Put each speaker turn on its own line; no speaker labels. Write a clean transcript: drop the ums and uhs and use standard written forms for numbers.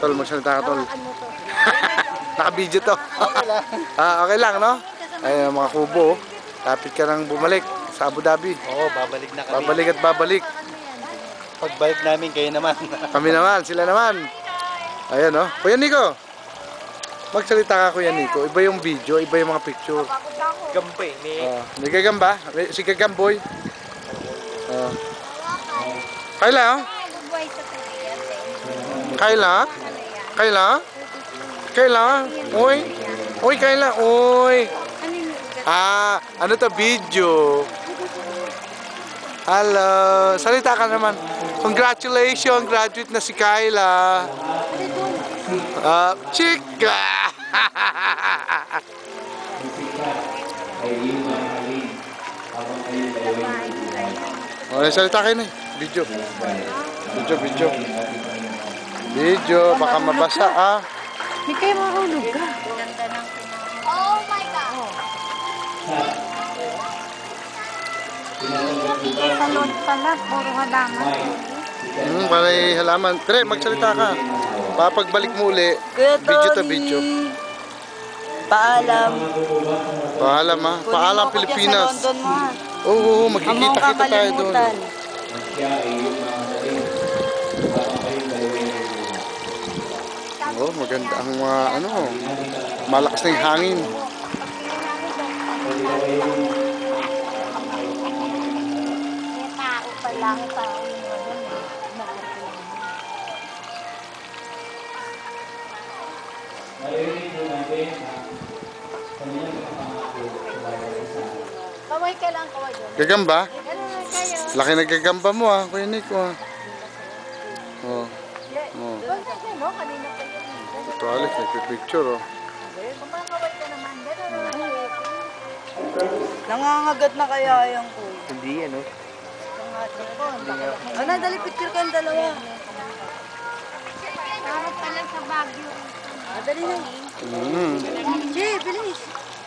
Tol, magsalita ka, Tol.
Hawakan mo to.
Naka-video to. Okay lang, no? Ay, mga kubo. Kapit ka nang bumalik sa Abu Dhabi.
Oo, babalik na kami.
Babalik at babalik.
Pagbalik namin, kayo naman.
Kami naman, sila naman. Ayan, no? Kuya Nico. Magsalita ka, Kuya Nico. Iba yung video, iba yung mga picture.
Gampay,
May gagamba? Si Gagamboy. Kayla, oh? Kayla? Kayla? Kayla? Uy? Uy, Kayla? Uy? Ano to? Video. Hello. Salita ka naman. Congratulations. Graduate na si Kayla. Chika! Salita kayo na. Video. Video. Video. Baka mabasa, ah.
Hindi kayo mahulog ka. Oh my God! Salon pala, puro halaman.
Palay halaman. Tre, magsalita ka. Papagbalik mo uli, video to video.
Paalam.
Paalam, ha? Paalam, Pilipinas. Oo, magkikita-kita tayo doon. Oh, maganda ang mga malakas na yung hangin.
Tao pa lang, tao. Kaway ka lang, kaway doon.
Gagamba?
Gano'n kayo.
Laki na gagamba mo, ha? Kuya Nico, ha? Oh.
Bakit mo? Kanina pa yun.
Ito, Alex, nagpipicture, oh.
Kumakaway ka naman. Gano'n.
Nangangagat na kaya yung kuya.
Hindi, ano?
Ano, dali picture kayong dalawa.
Parang pala sa Baguio.
Dali na.
Mm.
Jay, bilis.